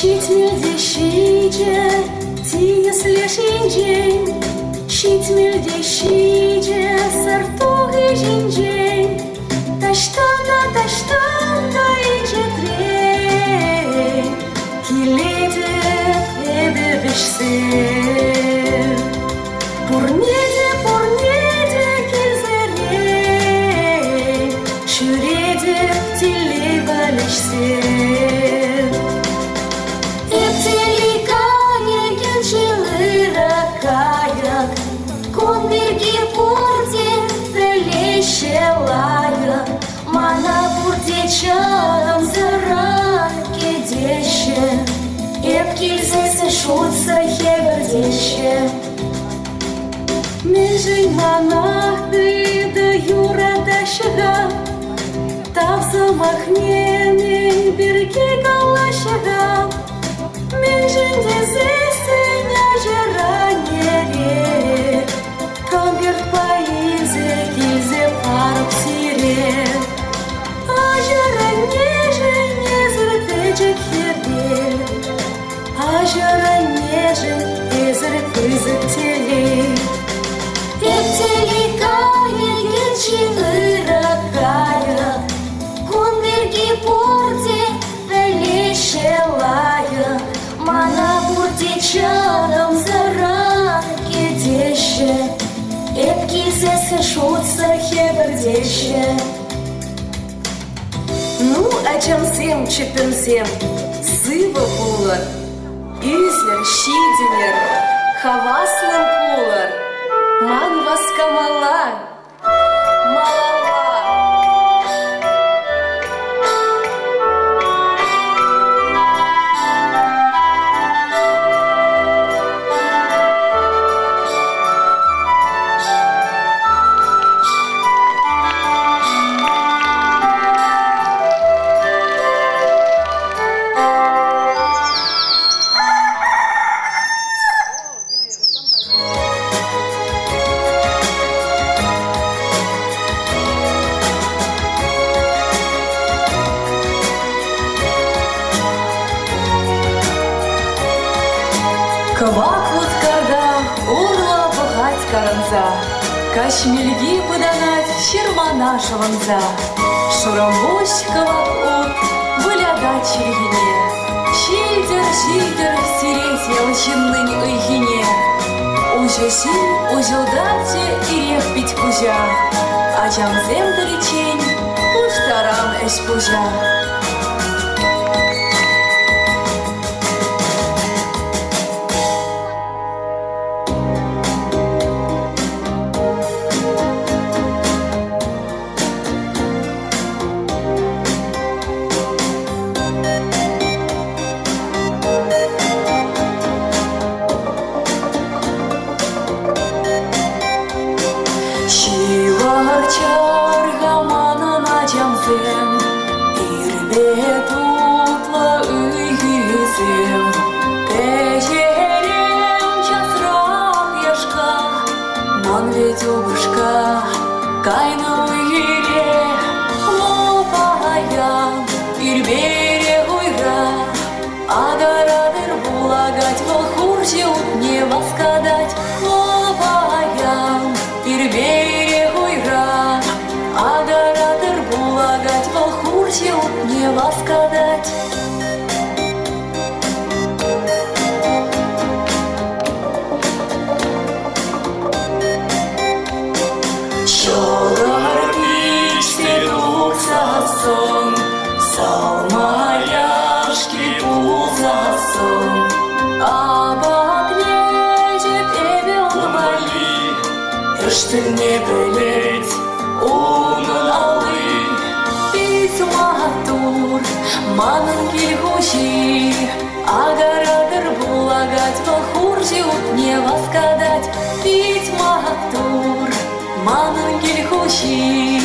Şitmildi şice, tiyes leşince, şitmildi şice, sartuğu jince, taştana iyice tre, kilede edebişse, purnede kilzere, şürede tili balişse. Mana purtечам зара кедеше, эпкильзесе шутса хебердеше. Межень монахты да юра да шага, тав замахнены береги галашага. Межень дезесе няже ранере, камберт поизе кильзе парк сире. Ажара нежен, ezre kızık teli. Hep teli kaya, gençin ırakaya. Konvergi porte, velişelaya. Mana purtечанам зара кедеше. Hep kizese шутса хебердеше. Ну, а чем всем чипен всем? Сыва пулар, Үзер, шиденер, хаваслым пулар, ман васкамала, малала. Квакут когда урла пахать каранза, Кашмельги поданать щермана шаванза, Шурамбуш квакут вылядать черегине, Щильдер, сиреть ялчиннынь ыйхине, Ужасин, ужылдате и рех пить кузя, А чамзем далечень, уштарам эш пужа. Не болеть, унын алы, бит матур, манын килгуши, агарадыр булагать, вахуржи утне васкадать, бит матур, манын килгуши,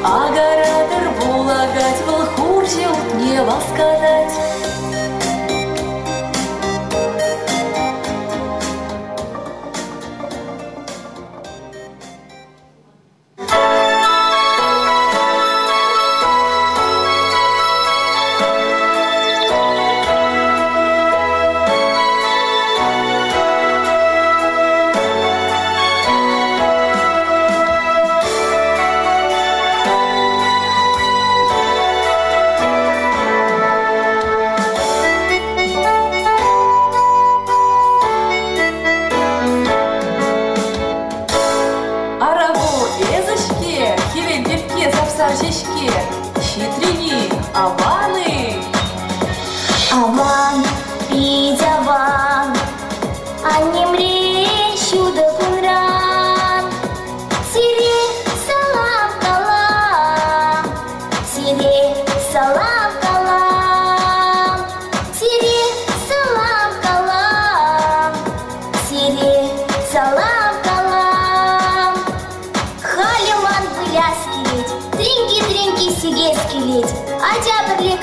агарадыр булагать, вахуржи утне васкадать.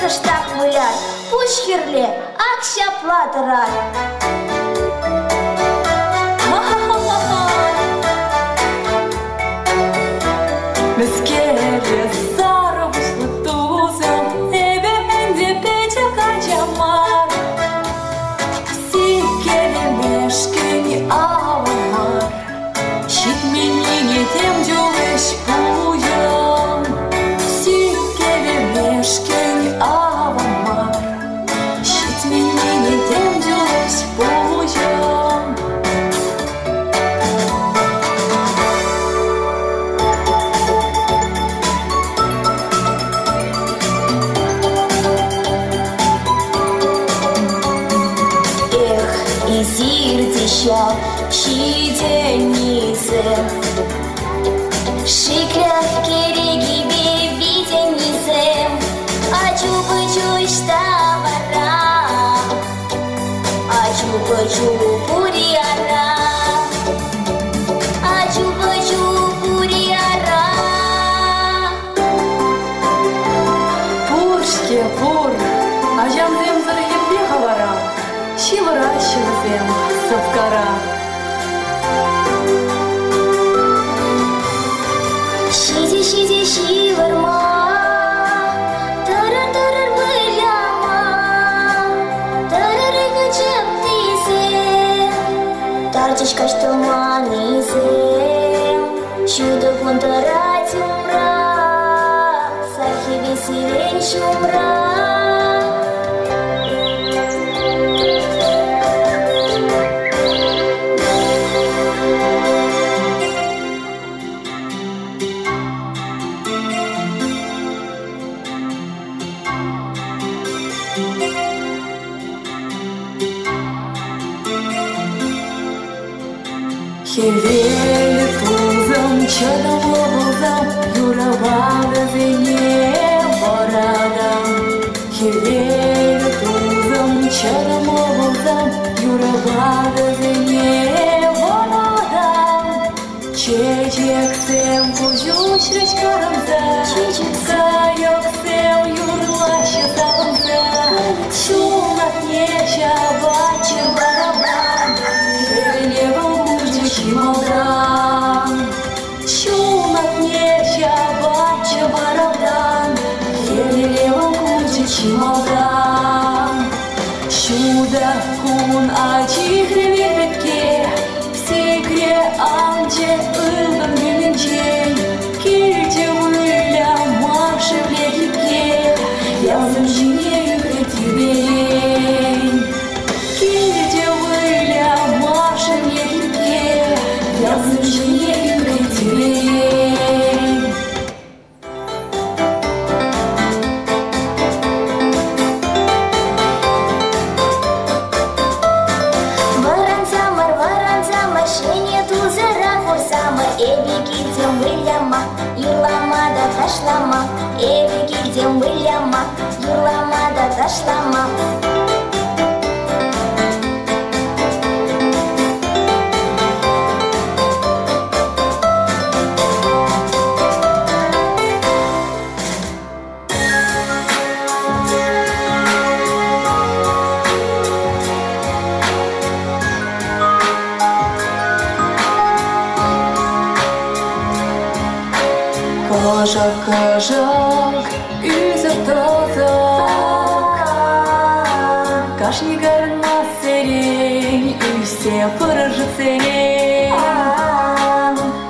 кыштак мыляр, пуч хирле, ак шаплатырар. Мескере сары буслы тузым, эбенде петя качамар. Сикеле мешкени авамар, щит минине тем дюлыш пуям. Сикеле мешкени авамар, щит минине тем дюлыш пуям. Изирдища щиденицы, шиклях кереги бевиденицы, ачу-пачу штавара, ачу-пачу пуриара, ачу-пачу пуриара. Пушке пур, ажам земзар епе хавара, щивыращиваем совкара. Щиди щивырма, тарар выляма, тарары гачем тизе, тарчишка что манизе, чудо плантарать умра, сахи веселень шумра. Хевели тузам, чадам лобузам, юравада зене борадам. Хевели тузам, чадам лобузам, юравада зене борадам. Чечексем кужучрич карамза, сайоксем юрлаще табамза. Шумат неча бача барабан, чималдан, чумак неча бача барабан, елелевом куча чималдан. Чудо кун ачихре вербетке, секре анче ылдым геленчей, кирте выля марше влекипке, язым жинею кретибелей. Кирте выля марше влекипке, язым жинею кретибелей. Варанзама, шене тузера форсама, эби киртем выляма, юрлама да ташлама, эби киртем выляма, юрлама да ташлама. Кажак, үзір тозақ, кашнигарна серень, үсе пырыжы серень.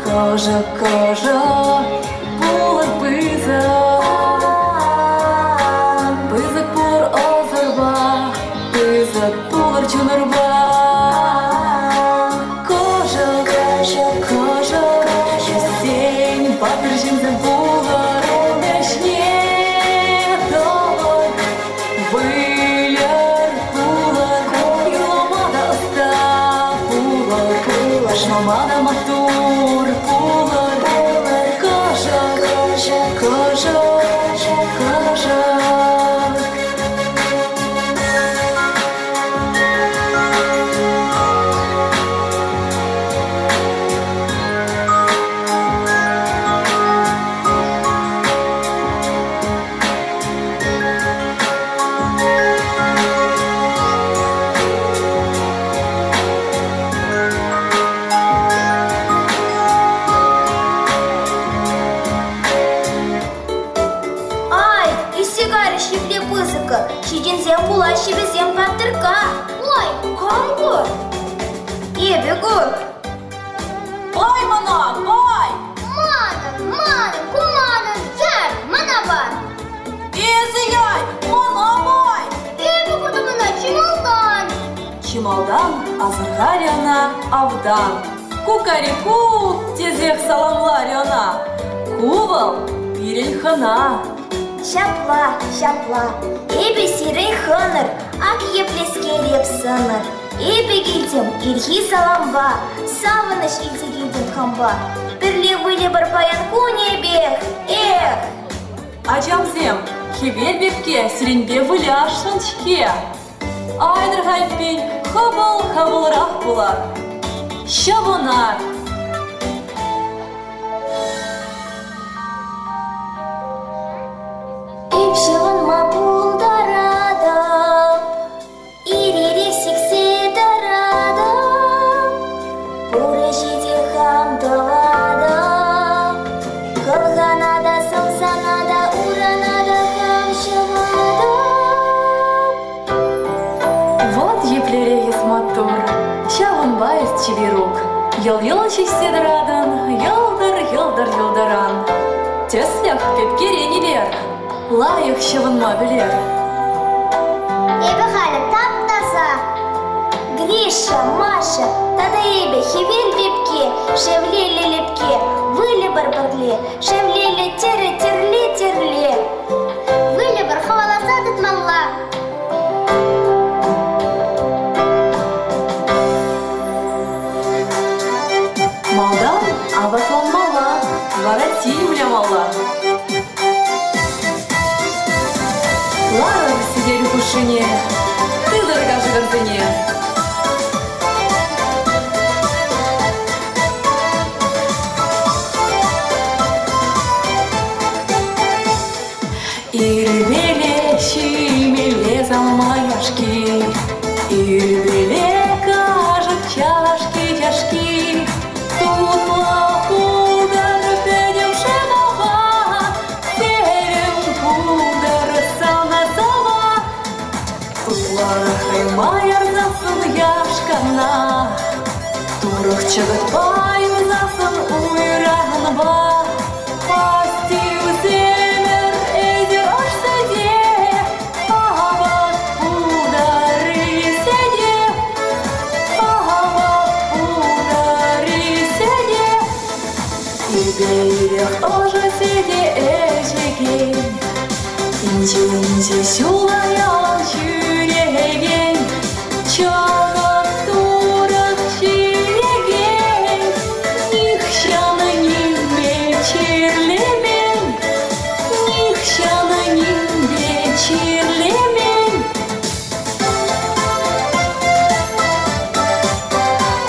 Кажак, булыр пызық, пызық бұр озырба, пызық бұлыр чунырба. Кажак, үсен батыр жемзі бұлыр, өмешне толыр, выляр бұлыр, юламада ұста бұлыр, ашмамада матур бұлыр. Кажак, Чималдан азырғар яна авдан. Кукарику тезек саламлар яна. Кувал пирель хана. Шапла, шапла, эбе сирей ханыр, ак еплеске реп сыныр. Эбе келдем, ирхи саламба, савыныш илте келдем хамба. Бірле-выле бір паянку небех, эх! Ачамзем, хевел бепке, сиренбе выляш шанчке. Айдыр хайпень, хабыл-хабылырақ болар. Шабонар. Ипшығынма пулдарада, иререк сіксе дарада, Бұрышеде хамдалада, Қылғанада, сымсанада, уранада, хамшылада. Вот еплере ес мотор, шавынбайыз чеберук. Йыл-йыл чеседірадан, йылдар-йылдар-йылдаран. Теслях пепкеренелер, лайық шавынма білер. Эбе халі тап-таза. Гриша, Маша, тада эбе хевел бепке, шевлеле лепке, выле бар-барле, шевлеле терле-терле-терле. Выле бар хаваласа дытмалла. Малдан абатланмала, воротимлямала. Лара сидели в кушине, ты дорога же гордыне. Ирвеле щемеле замаяшки, ирвеле кажут чашки тяжки. Тутла пудар пенем шемага, пенем пудар сана-сама. Тутла хаймаяр засын яшкана, турых чыгыт байым засын уйранба. Пасти үземер эдер ашседе, абат пудары седе, абат пудары седе. Ibeylik ojasede eşeğin, ince şulayan şüreğin, çağat durak şireğin, nihşanı nimbe çirlemin, nihşanı nimbe çirlemin.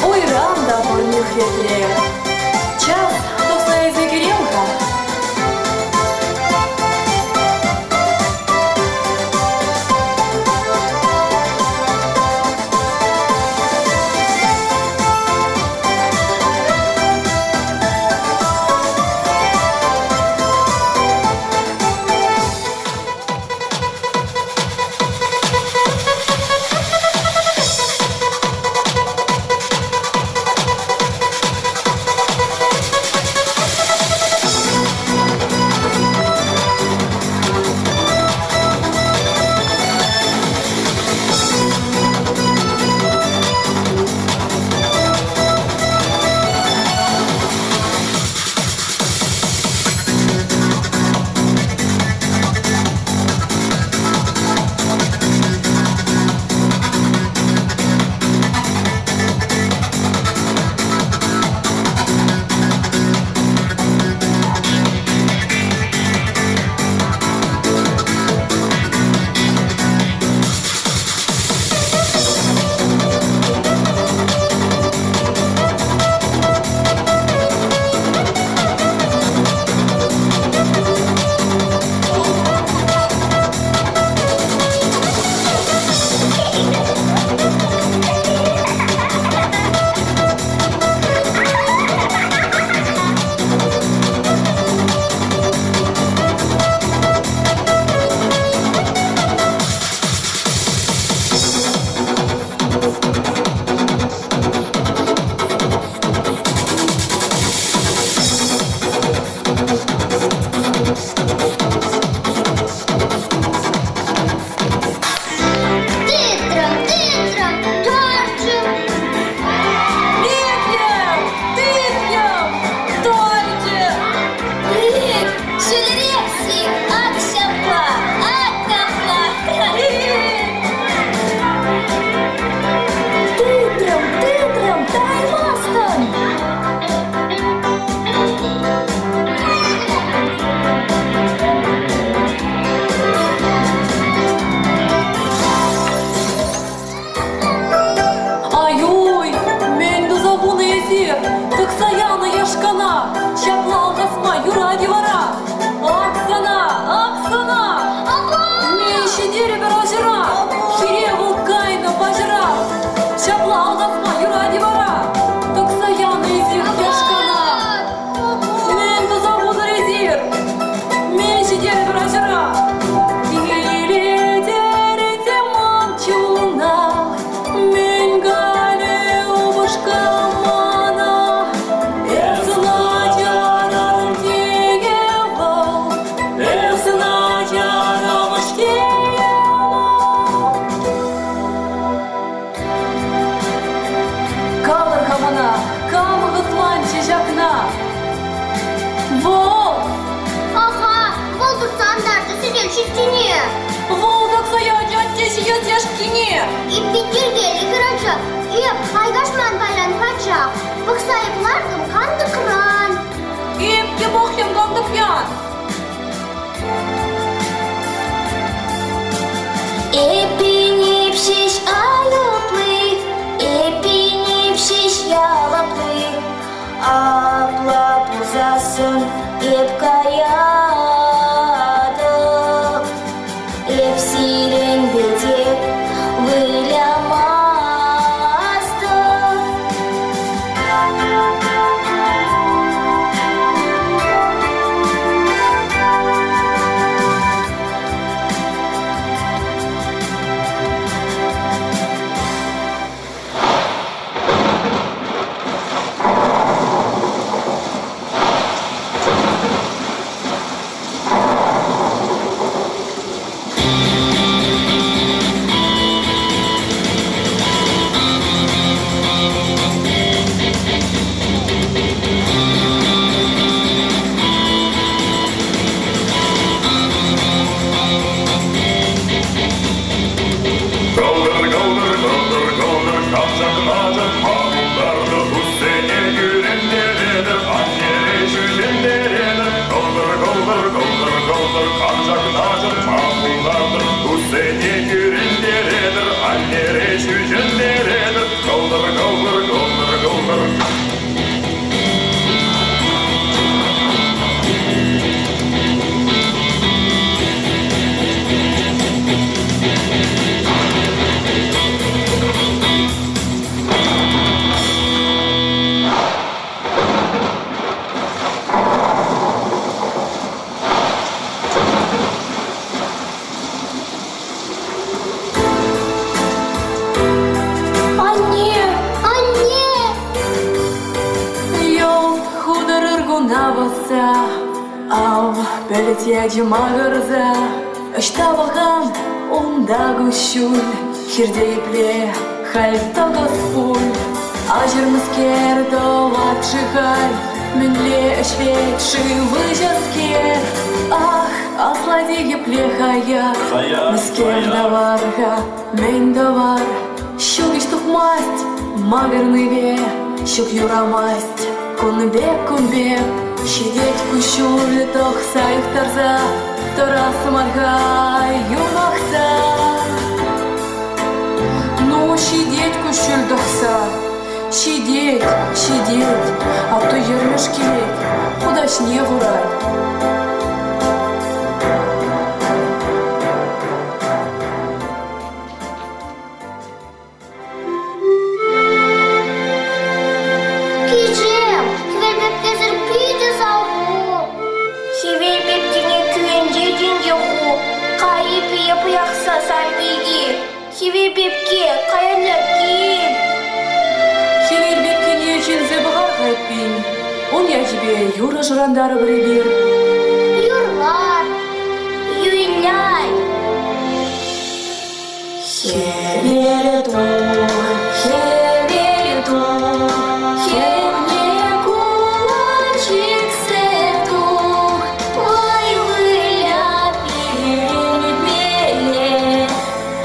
Oyran da bu nüfetler, час тосная загрелка. читтине. Волдак саят яттесі ятяшкине. Иппетергели кыраджа. Айгашман байлан пача. Бықсайыплардым қанды кран. Епке бахлем қанды пян. Эпинипшиш аюплы, эпинипшиш ялаплы. Апла пузасын эпкаяды. Эпсирен бедеп вылямазды. Ав бәлетяджы мағырза Үштабылған онда күшіл Хирдейпле хальта госпуль Ажырмыскер долат шихаль Мінле әшветші выжаскер Ах, асладеге плехая Міскер даварға мен давар Щугиш тухмасть мағырныве Щук юрамасть Кунбек Сидеть кущулі тоқса ихтарса Торасы марга юмақса Ну, сидеть кущуль тоқса Сидеть, а то ермеш келет Құдаш не ғұрай Хивебепке қаянлар кел. Хивебепке не үшін зебіғар қайтпен Он я тебе юра жырандары біребер Юрлар, юйляй. Хевелі тур, хевелі тур Хевне кулачик сетур Ой, выля перенет меле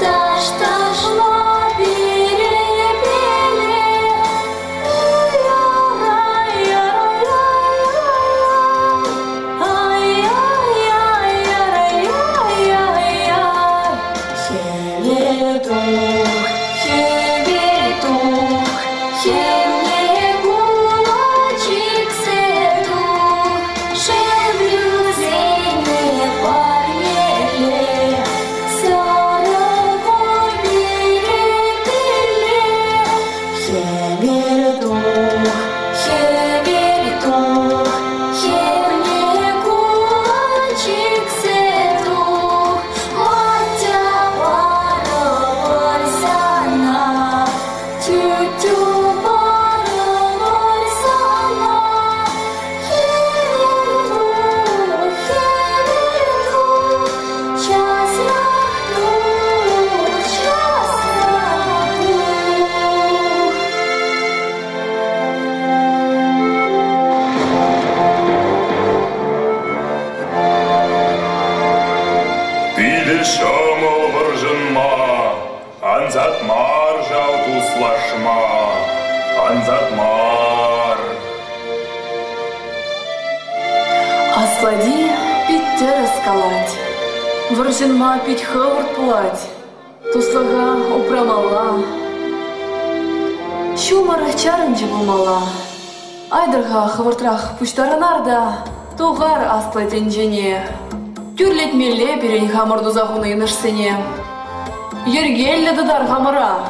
Таш-ташла перебеле Ай-яй-яй-яй-яй-яй-яй Хевелі тур жау туслашма, анзатмар. Аслади питте раскалать, варжинма пить хавард плать, туслага упрамала. Шумара чарынжы булмала, айдырға хавартрах пуштаранарда, туғар асладен жене. Түрлетмелле берен хамырду захуны инышсене. Ергеллі дыдар хамыра,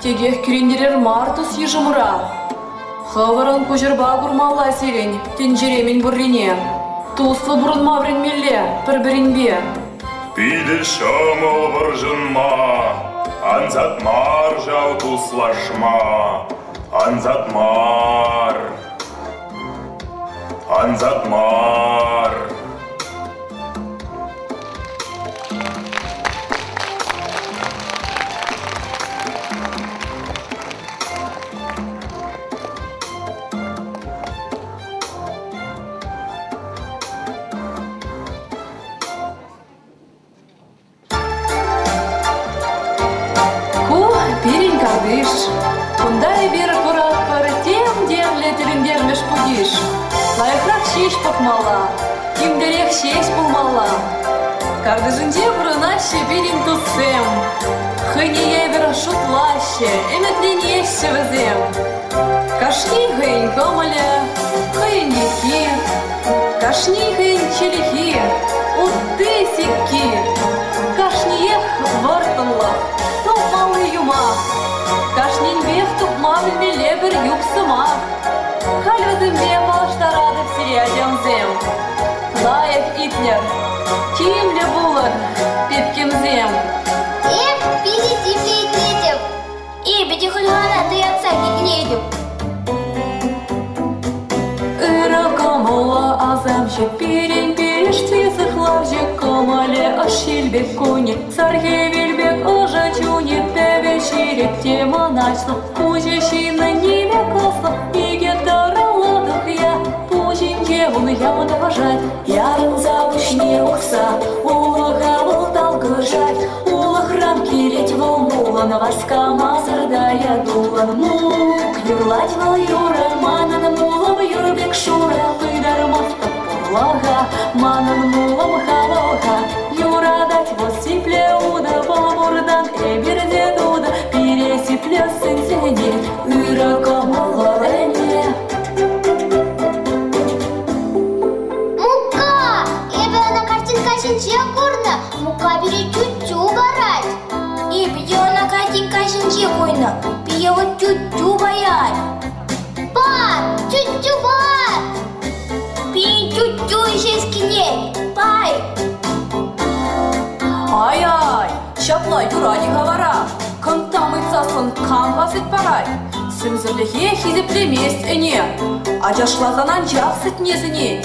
тегех күрендерер мартус ежымыра. Хаваран көжірба күрмалла серен, тенжеремен бүррене. Туслы бұрын маврен мелле, бір-бірінбе. Пиді шамыл варжынма, анзатмар жау туслашма, анзатмар. Анзатмар. Пирень кардыш, кундай бир куракпыр, тем дерле тирендермеш пудиш. Лайықрақ шеш попмала, кимдерек шеш булмала. Кардыжынде бұрынаще пирень туссем, хыне ебір шутлаще, эметленешше візем. Кашни хыйн комыле, хыйн еки, кашни хыйн челихи, утты сикки, кашниех вартынлах. Малый юмах, кашнин бех тупмал меле бір юксымах. Хальвазымбе балаштарады в сирядемзем. Лайық итлер, кимле булыр, петкемзем. Пиздите итлетеп. Бети хульгана ты отца гигледеп. Ыра комула азамче пирень перешти сыхлавжи комале ашильбек куни сархе вильбек ожачуни тебе ширек тема начну пужещина небе косно и гетараладах я пужинче он явно вожать ярын завышне ухса улыға волтал гыжать улых рамки леть волнула на васка мазырдая дулан мук юрлать вал юра манан мулам юрбек шура пыдар моста пурлага манан мулам халоха юра дать вот сипле уда бабурдан эберде дуда пересипле сенсене уйра комала эне. Мука! На картинка шинче курна, мука бери чуть-чуть барать. Бие на картинка шинче койна, бие вот чуть-чуть баяй. Бар, чуть-чуть бар. Бие чуть-чуть еще скелет, бай. Ай-ай, шапла юра не говора, кам там и цаслан кам васыть парай. Сымзырлихе хизепле месть эне, а шлазанан жаксыть незіне.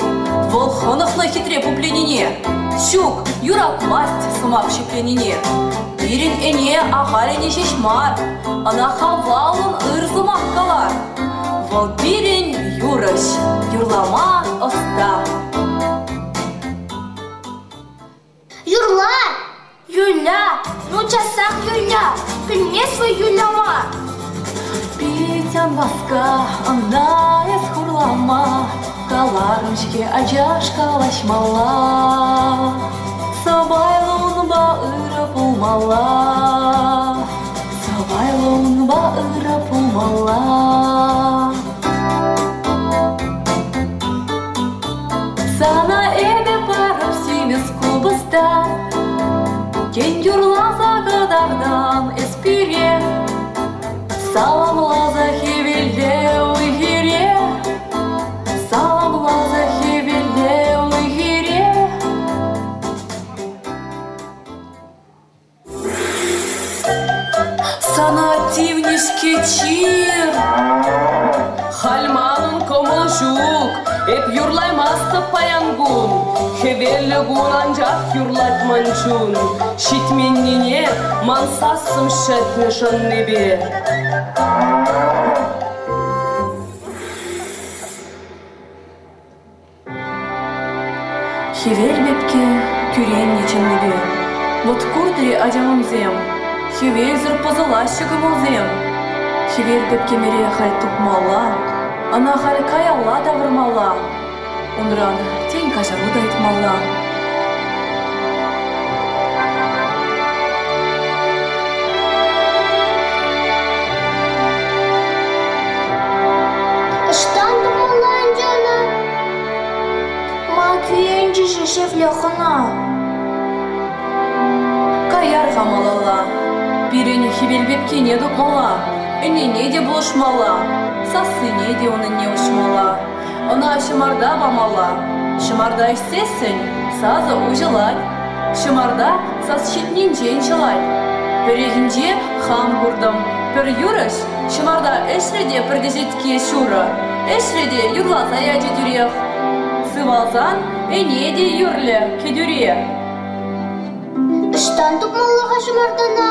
Волхонахна хитре пупленіне, щук юра власть сымак шипленіне. Бирин эне ахалене шешмар, ана хавалын ырзымак калар. Вол бирин юрыш, юрлама оста. Юрла! Юля! Ну часах Юля! Пильне свой Юляма! Питян васка, анда эс хурлама, каларымшке ажашка лашмала. Сабайлун ба ыры пулмала, сабайлун ба ыры пулмала. Sana ebe parıp simiz kubısta, ken yurlaza kadardan espire. Salamlaza heville uyhire, salamlaza heville uyhire. Sana tivnişki çir, halmanın komulşuk, hep yurlaymazdı payangun. Hevelle gun ancak yurlatmançun, şitmenine mansasım şetne şannebe. Хевел бепке күрен неченнебе, вот курдри адямымзем, Хевезер позалащик музем. Хевер деп кемере халь тупмала. Ана халь каялла давырмала. Унран тень кажарлы да айтмала. Штанды маланжана. Маквенджи шефлехана. Каяр хамалала. Пирени хевелбеп кене дупмала. Энене де булышмала. Сасыне де оны не ушмала. Она шымарда бамала. Шымарда ішсесін, сазы ұжылай. Шымарда саз шетнен жен жылай. Перегінде хам бұрдым. Пір юрыш, шымарда әшреде пірдежетке шуры. Әшреде юрлаза яжы дүрех. Сывалзан, әне де юрлі кедүре. Штанды малаға шымардана.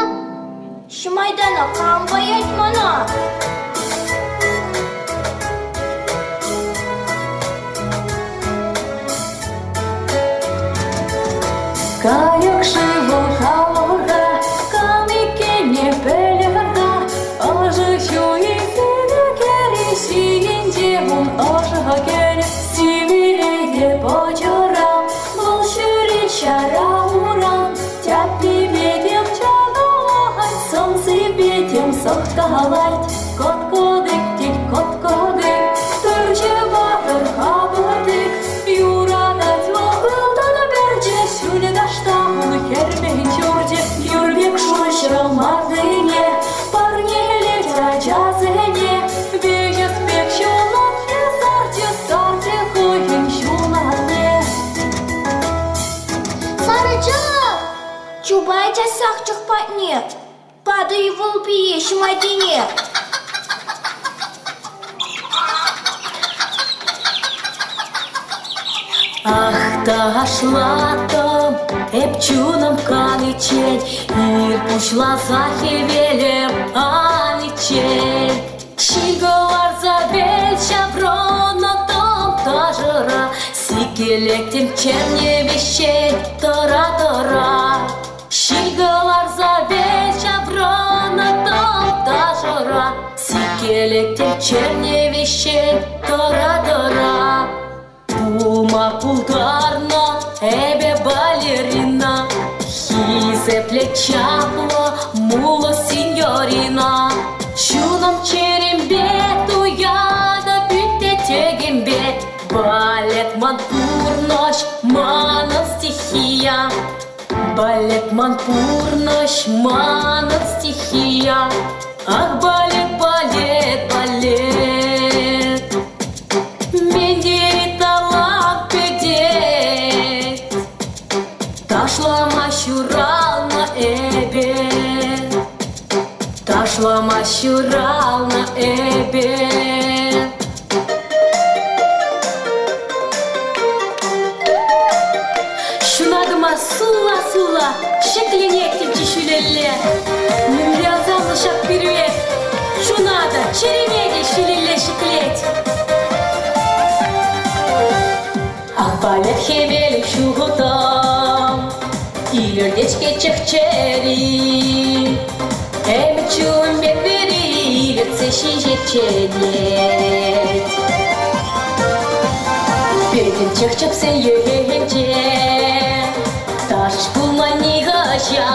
Шымайдана қамбай айтмана. Каяк шывыл хавырға, камикене пелеғырға, ажы хюи сені кәрі сиінде ұн ажыға кәрі сивеледе бачыра, бұл шүрі шара уран, тәппі бетем чағалай, сымсы бетем сықталай, кот-кодек, кот-кодек, түрче батыр хабырдек, юрадать лоғылданы берже шүлі даштағын кермейін жүрде, юрбек шушырамадыне, парнелек жажазыне, бейіспек шулап езарте қойын шуланы. Сарыча, чубай жасақ чықпатне. Пады евыл бие шымайдене. Ах, ташлатым, эпчуным канычен, ир пушла захевелем анычен. Шигалар забель шаврона там тажыра, сикелектем черне вещей тора-тора. Шигалар забель шаврона там тажыра, сикелектем черне вещей тора-тора. Пума пулгарна, эбе балерина, хизе плечапло, муло синьорина. Шунам черембет, уяда пюте тегембет, балет манпурнош, манат стихия. Балет манпурнош, манат стихия. Ах, балет, балет, балет. Мендери талант педет, ташлама шурал на эбе, ташлама шурал на эбе. Шунагыма сула-сула, шекленектем чешүлелле, мümle azalışak пирюет, шунада черенеге шилелле шеклеть. Балет хевелик шуғытам, илердечке чехчери, әмі чуымбек бері, илерце шинжетченет. Беден чехчепсен егенче, ташыш пулманиға жа,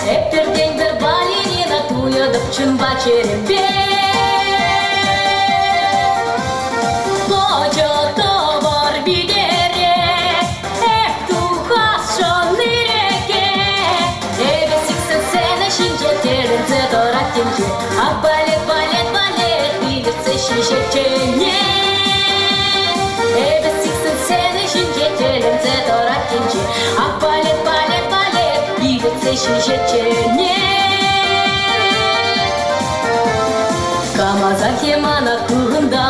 әпперден бір балерина туядып чынба черембе. Ах, балет, балет, балет, билется шишечене. Эбе сиксен сене шинчетелемзе торакенче. Ах, балет, балет, балет, билется шишечене. Камазахе мана кугында,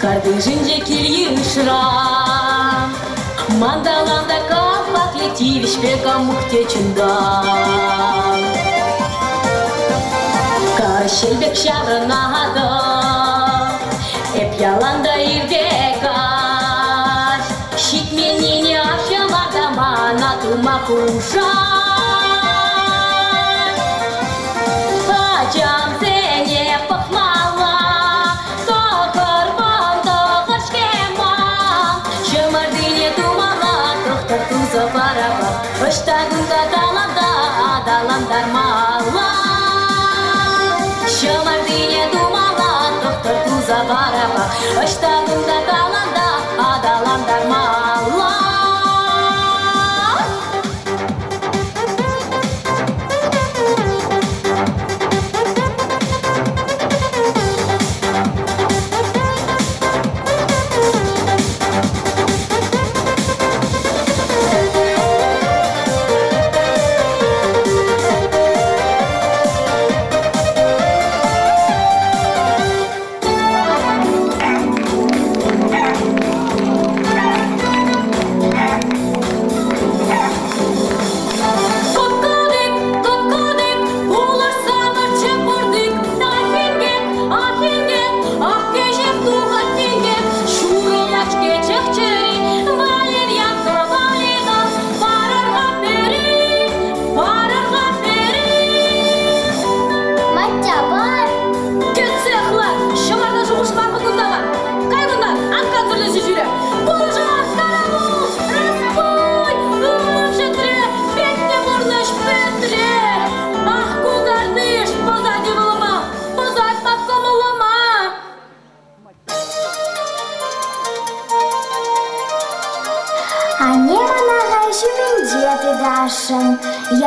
кардыжынже кирьышра. Мандаланда капак летивиш пекам мухтечында. Шелбек шағынады, әп яланда ирдекаш, шитменіне ашыларда мана тума құжа. баба. Ыштагында таланда, адаландар мала.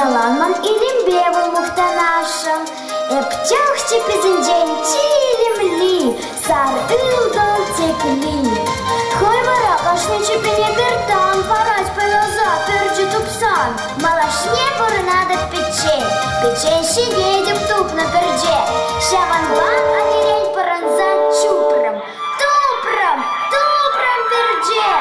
Яланман илимбевын мухтанашым, эптяхче пизенжен чилимли, сар ылгал текли. Хой вара кашничи пенегертан, парать пелоза перджи тупсан. Малашне надо печень, печень едем туп на пердже. Шаван бан анирень паранза чупром, тупром пердже.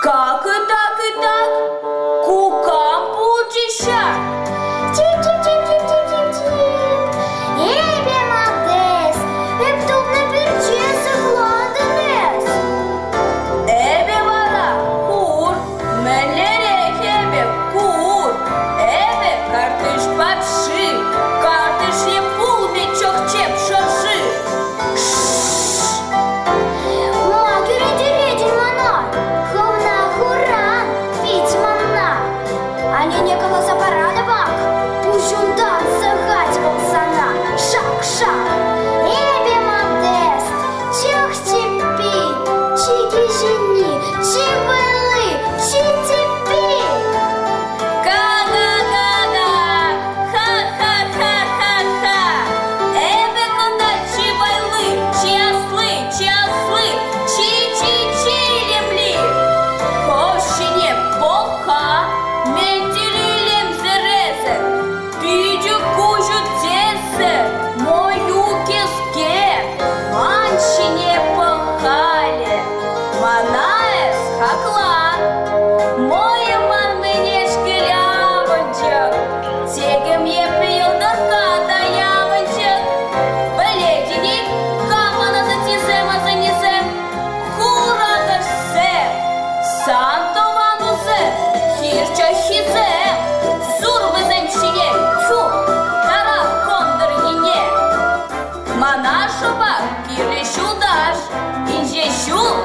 Как и так, кукам пучища. Тип-тип-тип-тип-тип-тип. Эбе мадес, эптуп на перче сахладанес. Эбе вара, кур, мэллере хебе, кур. Эбе картыш папши, картыш епул бичок чеп шарши.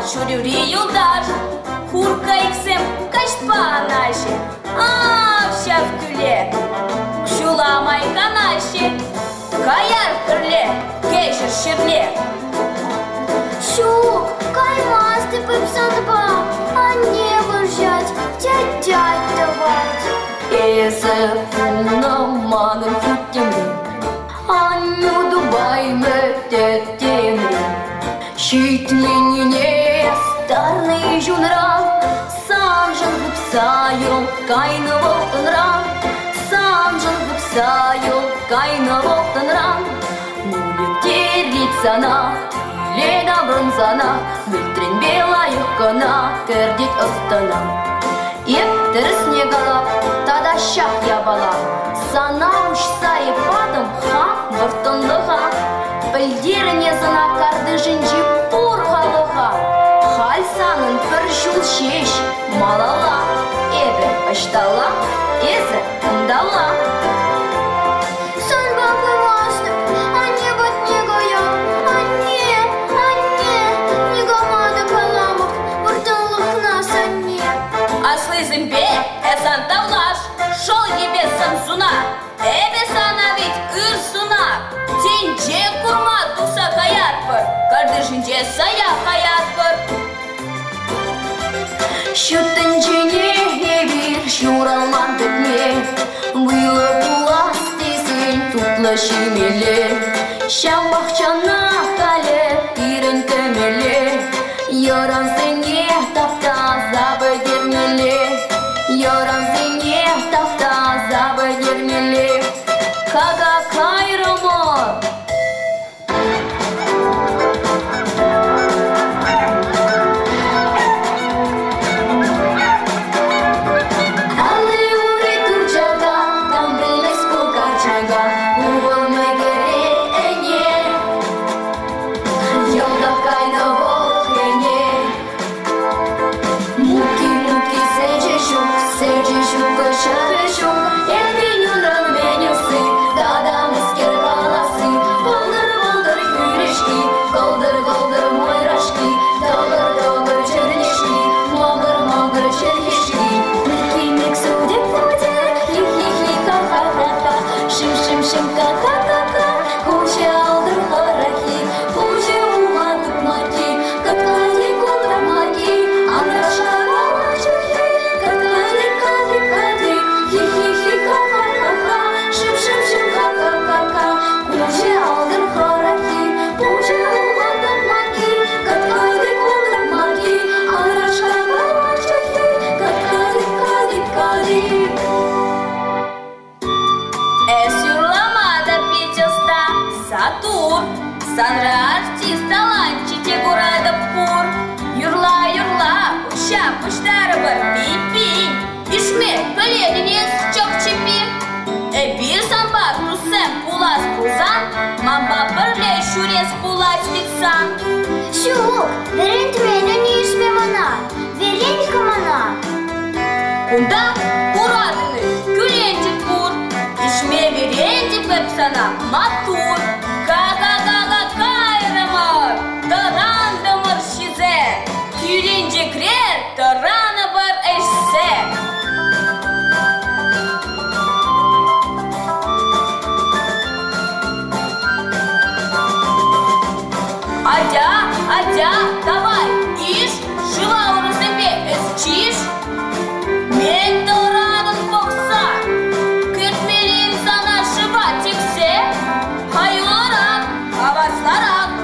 Шурюри юдаш, хурка иксем кашпа наши, вся в кюле, кшула майка наши, каяр в кырле, кешер шерле. Шу, каймас ты пыпсанба, а не выжать, тять давать. Эсэ фуна манын футемли, аню дубай мэтетемли, щитленіне старный жунран, сам жын гыпсайыл кайны волтынран, сам жын гыпсайыл кайны волтынран. Нулик террицана, иле добрын сана, бүлтрен белайық кына, кірдет ыстына. Ептір снегалап, тада шақ ябала, сана ұшса епадым ха, вұртынлыға. Пілдеріне зына карды жынжи пұрғалыға, хальсанын пір жул шеш, малала, эбі ұштала, езі ұндала. Не гамады каламық, вұртынлық на сане. Шунже сая хаят Шүттінчіне бір шуралман бітме Бұйлы бұлас дейсін тұтлы шимеле Шам бақчана қалеп бірін көмеле Яран зіне тапта забы дермеле Яран зіне тапта забы дермеле Кага кайрымыр Санры артиста ланчите гурады пур Юрла, ұшап ұштары бір пи-пи Ишме көледінес чок чипи Бір самба тусем пулас пулзан Мамба бірле шурес пулас питсан Шук, верен түмені не ишме мана Верен камана Кунда курадыны күленчик пур Ишме веренчик вепсана матур Тарандымыр шизе, күленжекрер тараны бар әшсе. Адя, давай, иш, жыва ұрысымбе әсчиш. Мен тарадын боқса, күтмелін сана жыва тексе. Хайыларақ, авасларақ.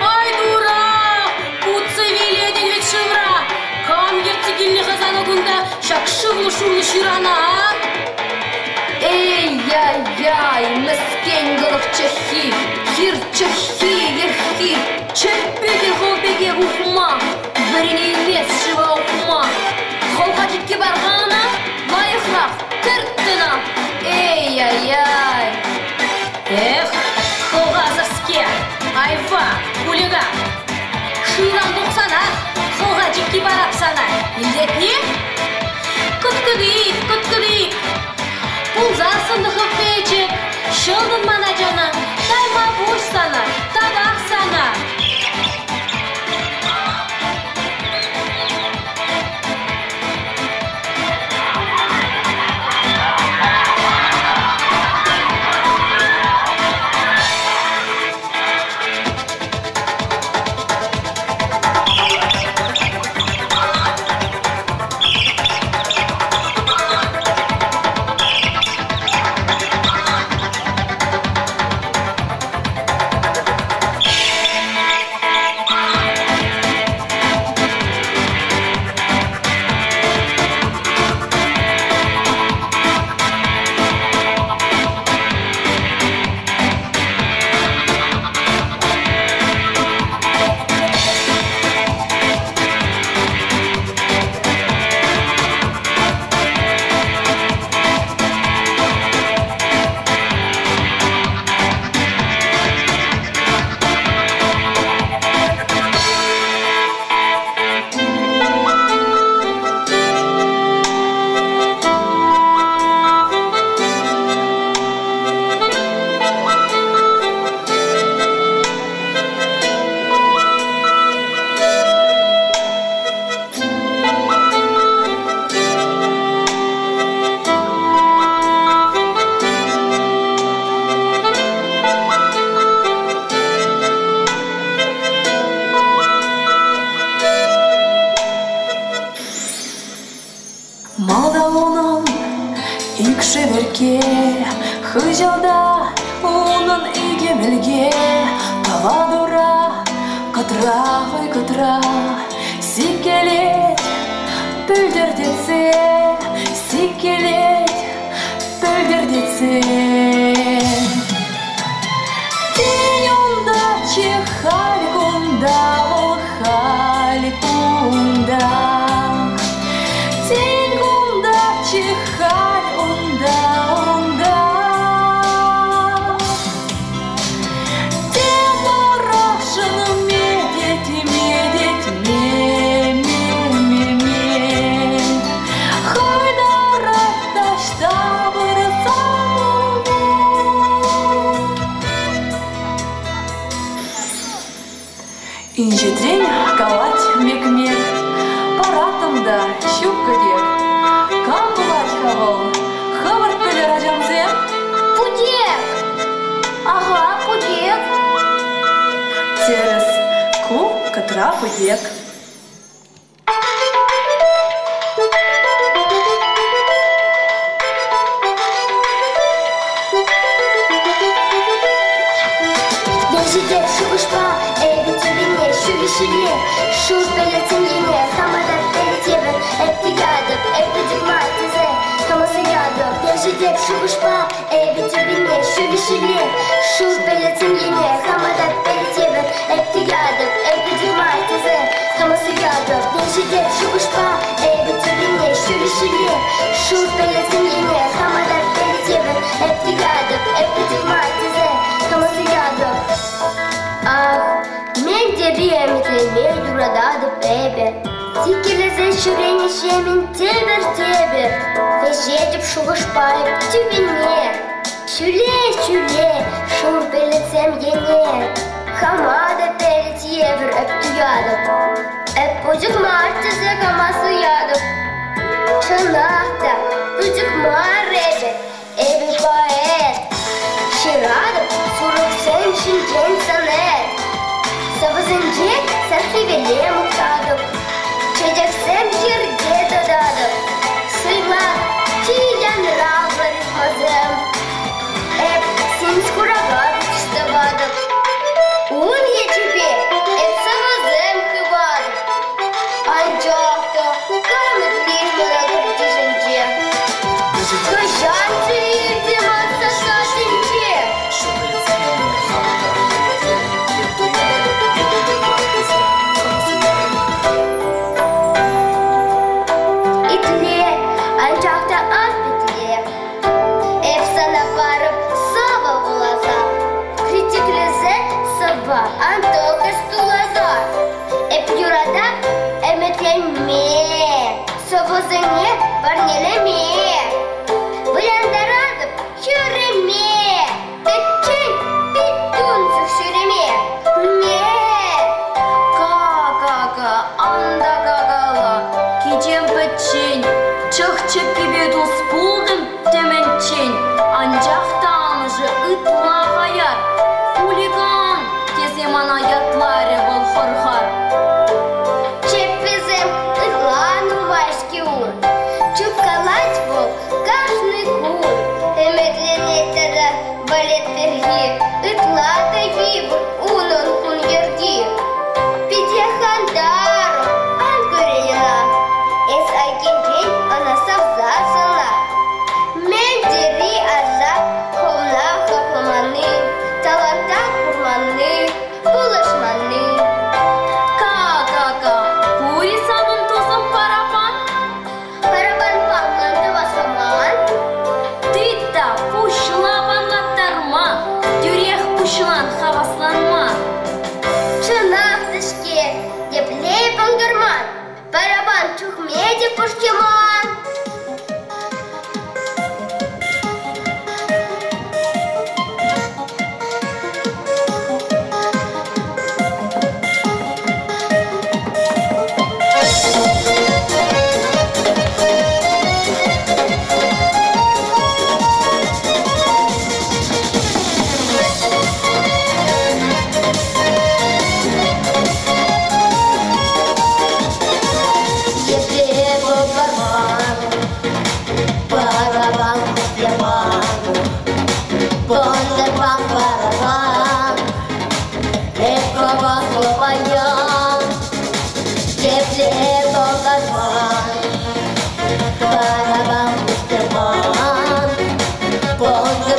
Ай, дурак! Пуцы веледен ведь шевра! Кам ертегильный хазан огунда шак шывлы-шувлы ширана, а? Эй-яй-яй, мыскень голов чахи, хир чахи, верхи, чеппеге холбеге ухма, варене емес шива ухма. Холхачитке барғана, лайықрақ, кірттіна. Эй-яй-яй! Эх, холғазырске! Айва, кулига, шырам доқсана, солға жекке барап сана. Илдет не? Күткідейік. Пулзар сынды қылпечек, шылдың мана жана, тайма бош сана, табақ сана. Хыжалда унын игемелге Тавадура кытра Сикелет пөлдердетсе Сикелет пөлдердетсе День онда чехалькунда Ол халькунда День онда чехалькунда Инжетрень калать мек-мек, паратымда щупкадек. Кам булать хавал, хаварт пелер ажамзем? Пудек! Ага, пудек. Терес ку катра пудек. Бежите, шубышпа, битюбине, шубишиле, шубелецин ене, хамада перетеве, эптигадов, эптидигматизе, хамасыядов. Бежите, шубышпа, битюбине, шубишиле, шубелецин ене, хамада перетеве, эптигадов, эптидигматизе, хамасыядов. Бежите, шубышпа, битюбине, шубишиле, шубелецин ене, хамада перетеве, эптигадов, эптидигматизе, хамасыядов. Ах, мен деби эмитленмей дурадады пебе. Тикелезе шүрени шемин тебер. Вежетіп шуғышпайып түбіне. Шүле, шур белецем ене. Хамада перет евр эптуядып. Эппуджик мартизе камасы ядып. Чынақта, пуджик мар эбі поэт. Ширадып, сурық сен шинжен санет. Савызынже сархивеле мұқтадып. Чедексем жерде дададып. Сыйлар, тиян равларит мазем. Эп, сен скурагады чистовадып. Он ечепе, эп савызем хывадып. Анчақта, камет лишмана күртішінже. Кышанцы ирдем атсасасынже. Антока стулазар, эпюрада эметленме, собозыне парнелеме, выляндарадып чүреме, петчен петтунцық шүреме, не, ка, анда гагала, кичен петчен, чық пибеду спулдым теменчен, анжақтан же ытла ғаяр, хулиган. Мана ятларе был хорхар. Чепезем ытлану вашки ун. Чукалать был каждый кун. Эмедлене тогда балет перги. Ытлата гибр унон кун ерги. Питьяхандару ангурина. Эс айкен день она совзасана. Мендери аза хомна хохманы. Таланта курманы. Булышманы. Ка, пури самын тусым парапан. Парапан памланды басаман. Тыта пушлапан латтарма. Дюрех пушлан хавасланма. Чынақ тышке деплей паңдырман. Парапан чухмеде пушкеман.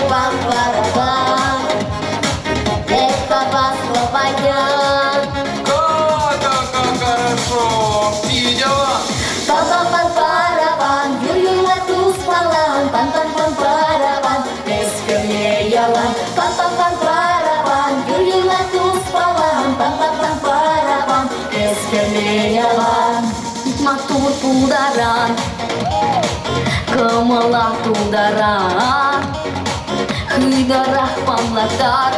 пам-пам-парапам. Это пословая. Как хорошо! Видела? Пам-пам-пам-парапам, юрю-лату спалам. Пам-пам-пам-парапам, эскернеялам. Пам-пам-пам-парапам, юрю-лату спалам. Пам-пам-пам-парапам, эскернеялам. Матур пударан, камала тударан, хыдарах памлатар,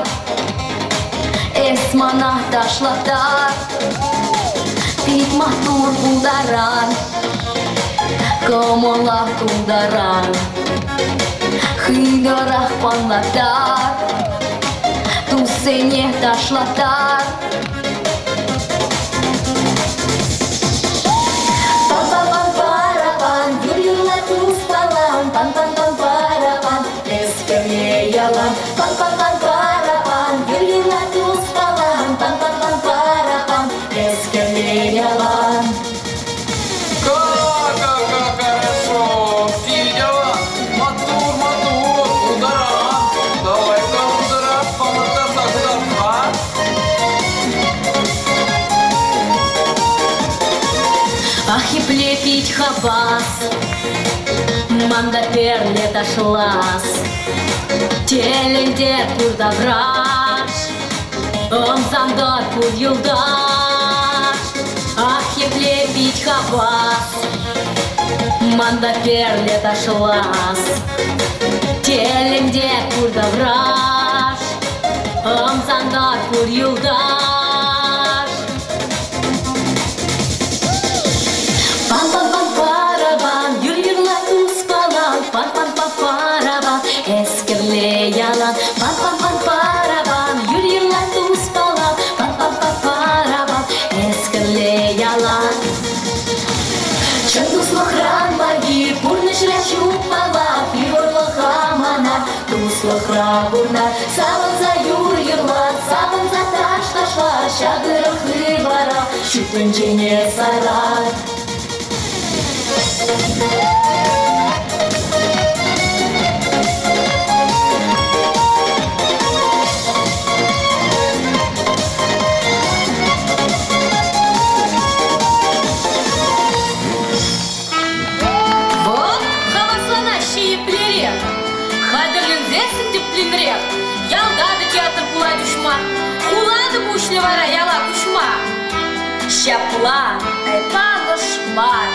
эсмана ташлатар. Пит матур пударан, камала тударан, хыдарах памлатар, тусене ташлатар. Пам-пам-пам-парапам, юрю-лату спалам. Пам-пам-пам-парапам, эскернеялам. Пам-пам-пам-парапам, юрю-лату спалам. Пам-пам-пам-парапам, эскернеялам. Как хорошо! Видела? Матур, матур, ударан. Давай-ка ударат, помогаться ударка. Ах, и плепить хабас, манда перле ташлас, теленде курдавраш, он замдор кур юлдаш. Ах, и плепить хабас, манда перле ташлас, теленде курдавраш, он замдор кур юлдаш. Пам-пам-пам-парабам, юр-юрлату спалам. Пам-пам-пам-парабам, эскерлеялам. Пам-пам-пам-парабам, юр-юрлату спалам. Пам-пам-пам-парабам, эскерлеялам. Чанту слохран баги, пурныш рачу пала, пиворло хамана, туслохра бурна, саван за юр-юрлат, саван за таш-ташла, шагыры хыбара, шүтінчене сарат. Вот хавасланащие плере, хадырлинзесін диплинрек, ялдады театр пула душма, хулады бушлевара яла кушма. Шапла, эпагошмар,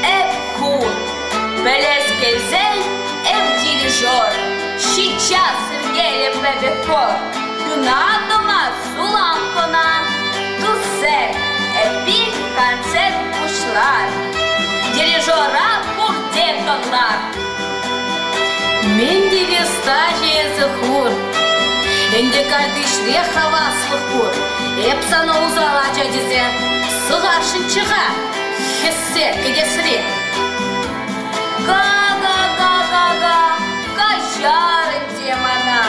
эп-кур, белес гельзель, эп-дирижер, сейчас Сергея Бебекор, гнадома суламкона, тусе, эпик концерт кушлар, дирижера пурдетонлар. Мендеве стажия захур, энде кардишре хаваслы хур, эпсана узала чадизе, сығашынчыға, хессе кедесіре. Га-га-га-га-га, кажарын демана,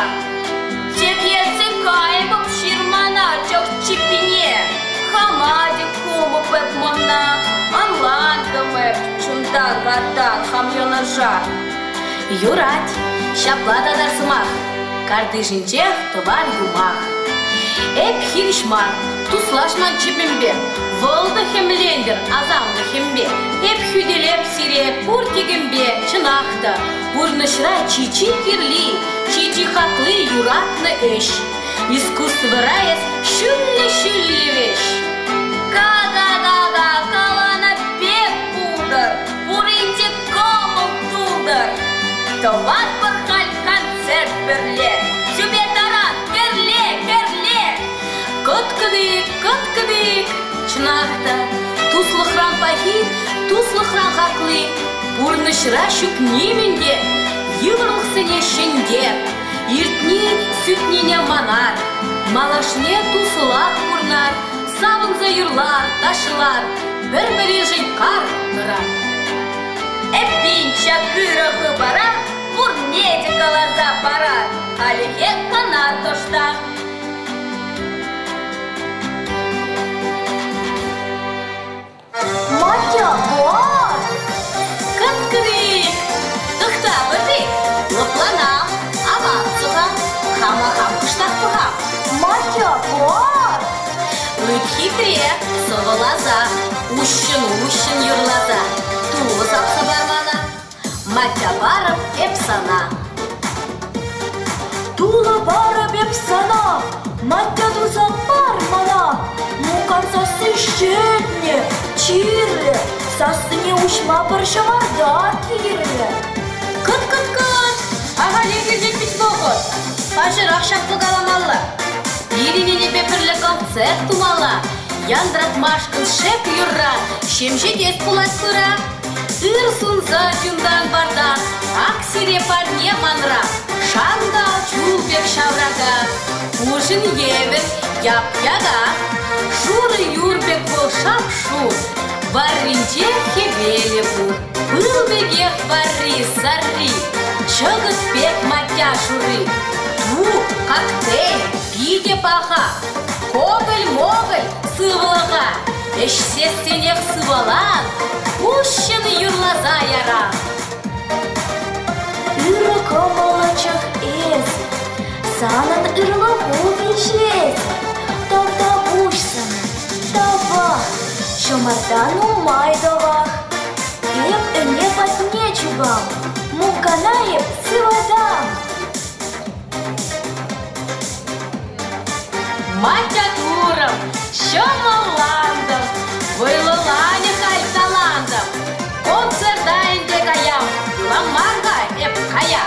тек есі кайбып ширмана, чок чипине, хамади кумы пэп мона, анланды мэп, чундан гаддан, хамьона жар. Юрать, шаплада дарсымақ, кардышынчех товар юмақ. Эп хиришмар, туслашман чипимбе, волды хемлендер, азамды хембе. Эп хюделеп сире, пуртигембе, чынақта, бурнышра чичи кирли, чичи хаклы юратны эш. Искусствыра ес шүллі веш. Га-га-га-га, калана бек пудар, пуринте комыл тудар. Товат бахаль концерт берле, сюбе таран, керле. Кыт-кыдык, чынақта, туслықран пахи, туслықран хаклы, бурнышра шүк неменде, йывырлықсыне шендер, иртни сүтнене манар, малашне туслақ бурнар, савынза юрлар, ташылар, бір-бірі жайқар тұрар. Эппин чакыры бара, бурнеде глаза пара, алихе канар тоштақ. Матя, вот! Кыт-кыдык, тұқта бітік, лыплана, авал Хамахам кыштақ бұхам. Матя, бар. Үт хитре, сығылаза, ущын юрлаза. Туғыз ақса бармана, матя барып эп сана. Тула барып еп сана, матя туза бармана. Мукан сасы щетне, чирле, сасыне ушма бір шамарда кирле. Кыт-кыт-кыт, аға легірдек бит боғыт. Пажыр ақшап бұғаламалы. Иринене бепірлі концерт тумала. Яндрат машқын шеп юрра, шемже дес пулат пыра. Ирсунза жүндан барда, ақ сире парне манра. Шандал чулбек шаврага, ужин евен яп-яга. Шуры юрбек бол шап-шур, варринче хевеле бур. Был бегех варри сарри, чыгыт бек матя шуры. Ту, коктейль, пиде паха, коголь-моголь сывылыға. Эшсе сенех сывалан, ущын юрлаза яра. Ыры комалачах эс, санын ырлы вишес. Тавда бушсан, тава, шомардан умай давах. Еп эне патне чугам, муканаеп сывадам. Матя туром, шомаландом, вылылане халь талантом. Концертайнде каям, ламарга эп кая.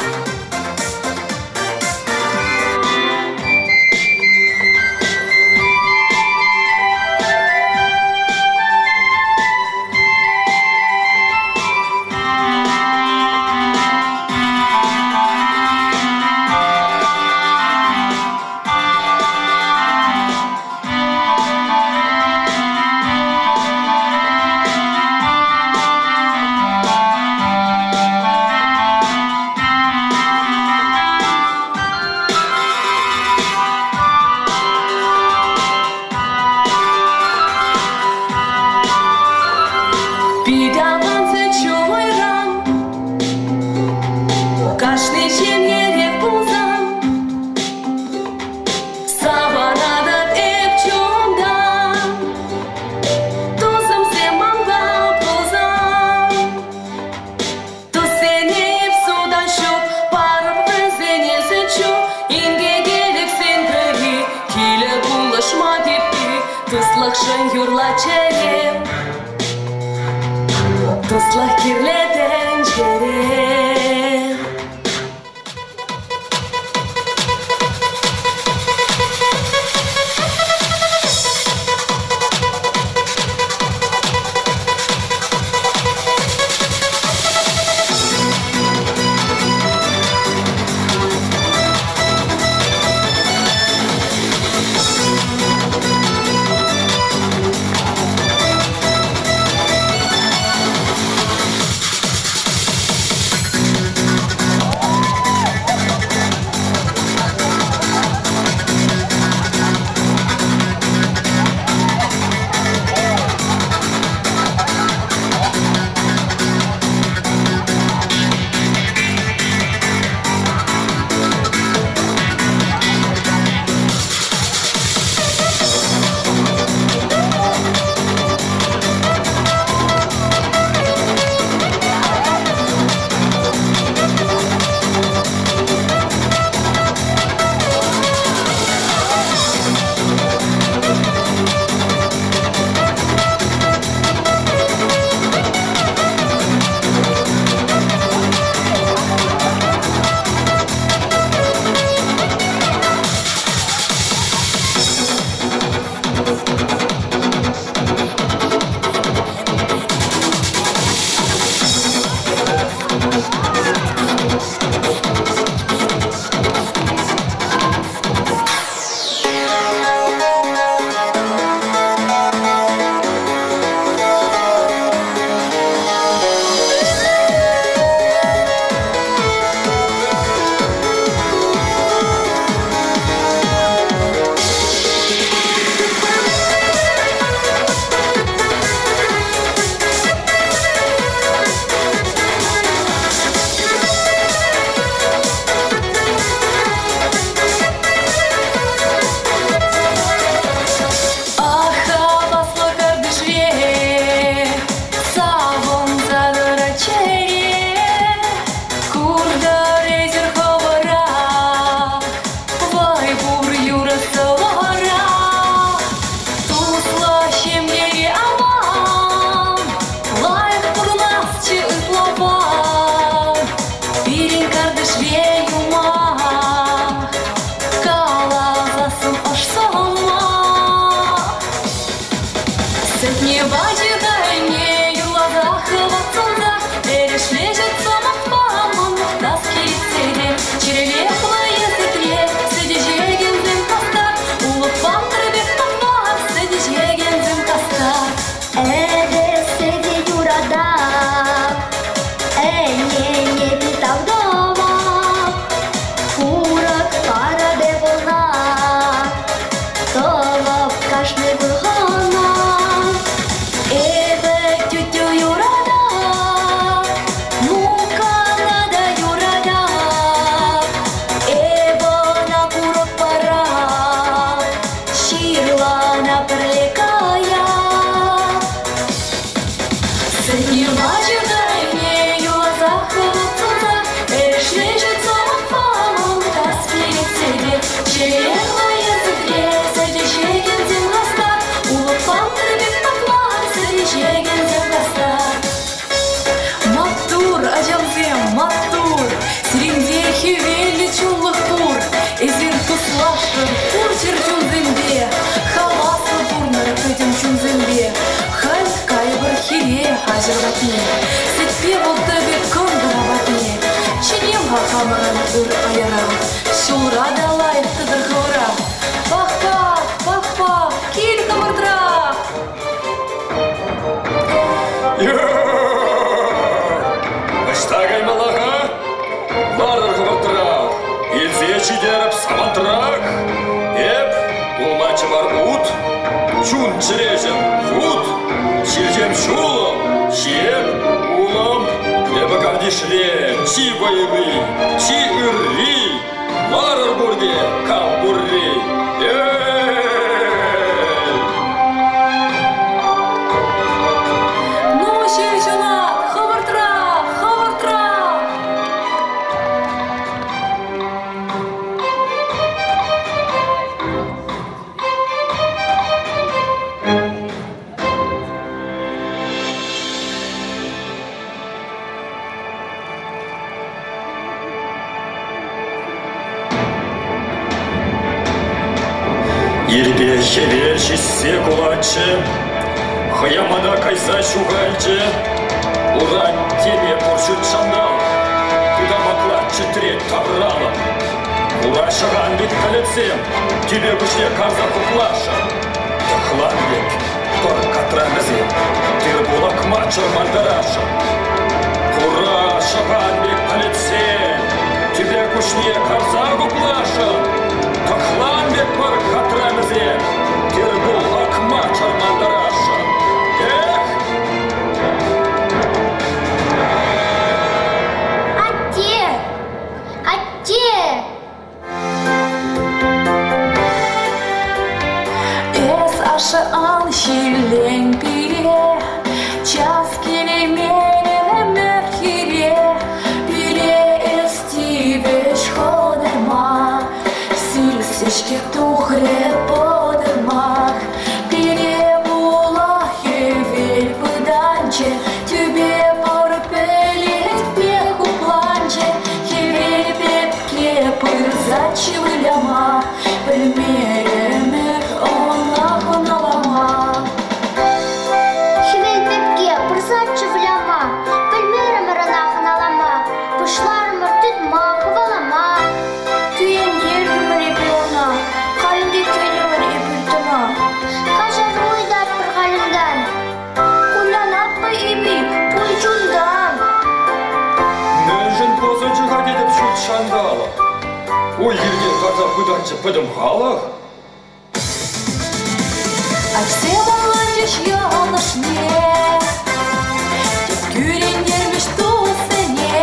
Туслах кирлетен жерем. бачи тайне, юлада хватцуда, перешлежет самых мамонов, таски седе, червеклое зекле, сидежеген зим кастар, улупан требек папар, сидежеген зим кастар. Эде седи юрада, не питав дома, курак пара де волна, това в кашне бургана. Эде тютю юрада, ну-ка надо юрада, эбо на курок пора, щирлана перлекая. Средний мачи тайне, юлаза хватцуда, перешлежет самых мамон, таски седе, червеклое зекле, сидежеген зим кастар, улупан требек папар, сидежеген зим кастар. Матур, ажамзем, матур, сиренде хевели чуллых пур, эзир туслашыр, пур чертюн зембе, халасы пурныр пөтем чун зембе, халь кайбыр хире ажыр батне, сетпе болты бек көндір абатне, ченем хақамырын үр айыра, шулра да лайықтыдыр хора. Пах-пах, пах-пах, кел кымырдырақ. Ыштагай малаға, бардыр қыбыртырақ, елзе чидеріп самантырақ. Еп, бұл мачы бар ұт, чун чірежім фут, чиржем шулым, шеп, улым, ебі кардишле, чи бойығы, чи үрри, барыр бұрде, кал бұрри. Ну, шевчунат, хыбыртырақ, хыбыртырақ. Елбе хевел шиссе кулачы, хаямада кайса шугайчы, уран теме пуршут шандал, туда маклатчы трет таврала. Ура шаган бит калецем, тебе күшне карза куклаша. Тахлан бек, тор катрамызем, тир булак мачыр мандараша. Ура шаган бек калецем, тебе күшне карза куклаша. Тахлан бек тор катрамызем, тир булак мачыр мандараша. Ашы ан шилен пире, час келе мене мерхире, пире эсти беш ходырма, силсешке тухре подырмак, пире була хевель пыданче, тебе порпелить пеху планче, хевель пепке пырзачи выляма, примере мех она хонолама. Хевел пепке пырзачы вляма, пөлмерім ырынахын алама, пышларым үртітма, хывалама. Түйендер репиона, қалінде көлемір епілтіна. Кажар ойдап бір қалымдан, Кулянаппы ими, пульчундан. Нөжін позы жыға дедіп шут шандалы. Ой, елден тарта пыданчы пыдым халық. А все молодежь яныш не, тек күрендер мечту сене.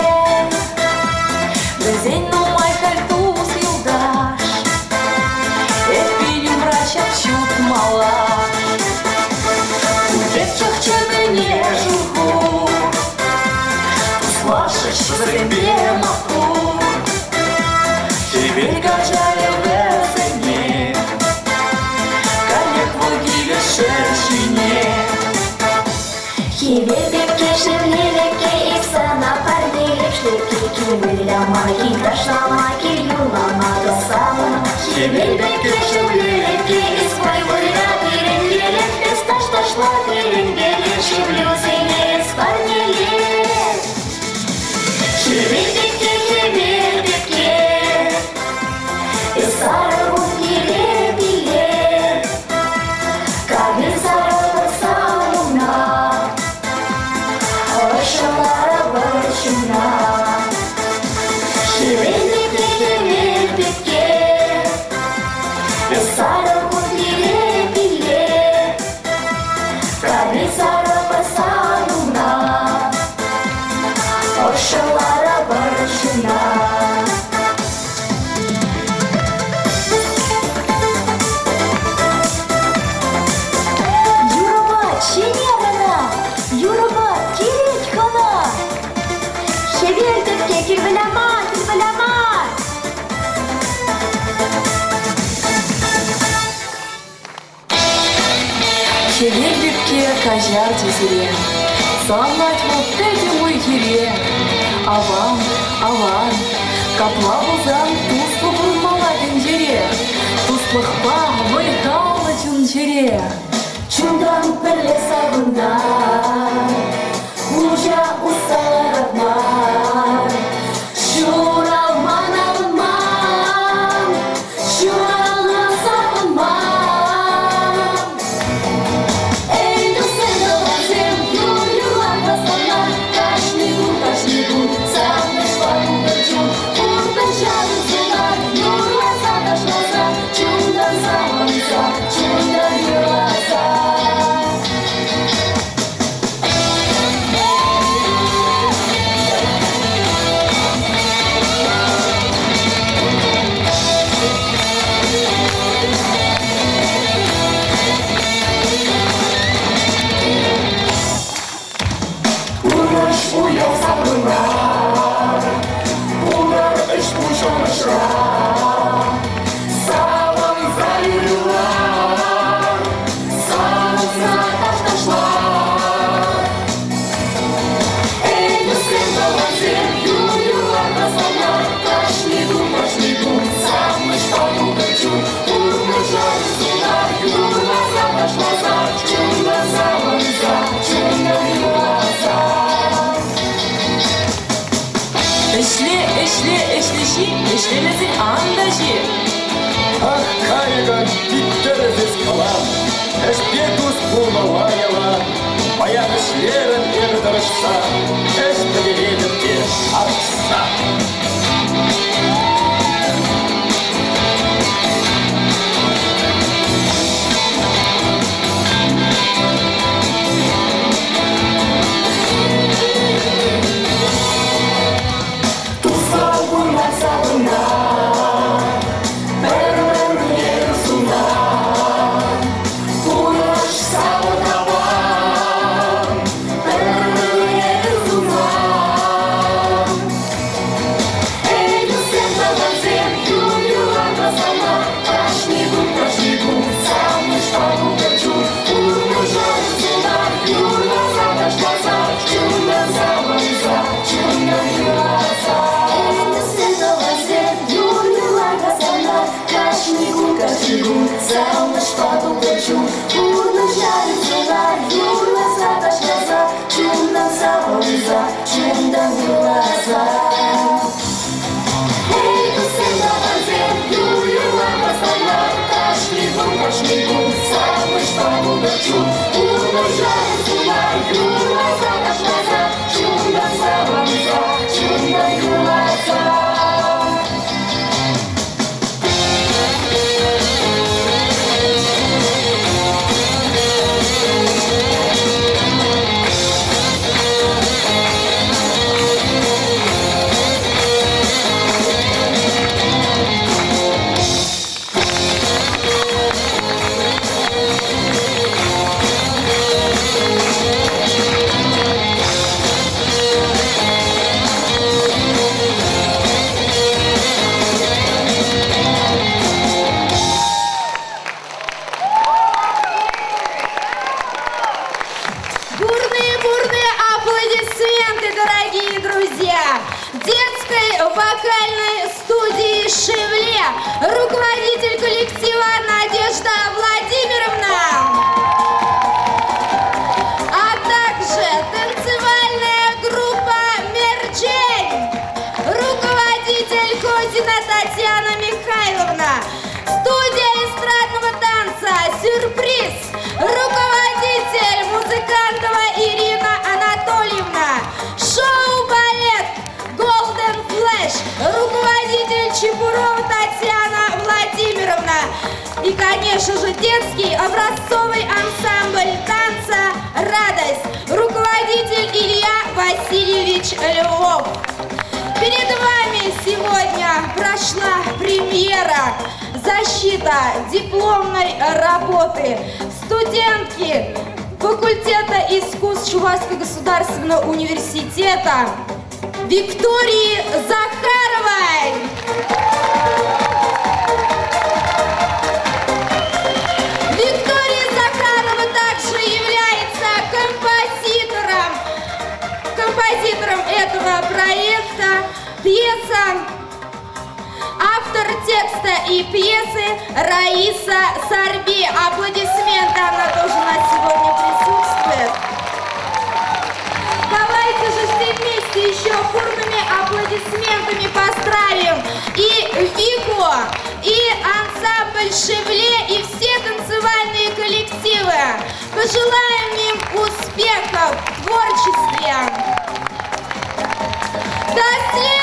Безен нумай хальтус юлдаш, эпилим врача чут мала. Удепчах чебене жуху, услашишь зембе мапур. Хевель гачали в эсене, шершине. Хевел пепке шевлелеке, ипсана парделеп шлепке, кивыляма, киташлама, кирюлама, досама. Хевел пепке шевлелеке, испай выря пирен лелек, эсташ ташла пирен Шевель битке кажар тезере, санлать вот эти мой хире. Аван, капла бузан, туслы бурмала тенжере, туслыхпа выйхалы чунчере. Чундан перле сабындан, Ужа усалар атман, Шуралман алынман, Шурална сабынман. Эй, дусын далазем, юр-юрлар бастанар, Кашнигун, сабныш пагугачун, Урдан жарын сунар, юрласа ташласа, Чундан сабынса, чундан юрласа. Уял сабынар, Улар эш пушанышра, Саван заюлар, Саван ташташлар. Эй, дусын далазем, юр-юрлар бастанар, Кашнигун, сабныш пагугачун, Урмыжар сунар, юрласа ташласа, Чундан сабынса, чундан юрласа. Эшлемесе андаши. Ах, Кариган, питтерезес калам, Эшпетус пурмалаяла, Баян эшлерен эрдырышса, Эш педередетке арса. Сауныш пагугачун, Урдан жарын сунар, юрласа ташласа, Чундан сабынса, чундан юрласа. Эй, дусын далазем, юр-юрлар бастанар, Кашнигун, сауныш пагугачун, Урдан жарын сунар, юрласа ташласа, Чундан сабынса, чундан юрласа. Руководитель коллектива Надежда Владимировна, а также танцевальная группа «Мерчень», руководитель Козина Татьяна Михайловна, студия эстрадного танца «Сюрприз», руководитель Музыкантова Ирина Анатольевна, шоу-балет «Голден Флэш», руководитель Чепурова Татьяна Владимировна и, конечно же, детский образцовый ансамбль танца «Радость», руководитель Илья Васильевич Львов. Перед вами сегодня прошла премьера, защита дипломной работы студентки факультета искусств Чувашского государственного университета Виктории Захаровой. Виктория Захарова также и пьесы Раиса Сарби. Аплодисменты, она тоже у нас сегодня присутствует. Давайте же все вместе еще бурными аплодисментами поздравим и Вику, и ансамбль «Шевле», и все танцевальные коллективы. Пожелаем им успехов в творчестве. До следующего!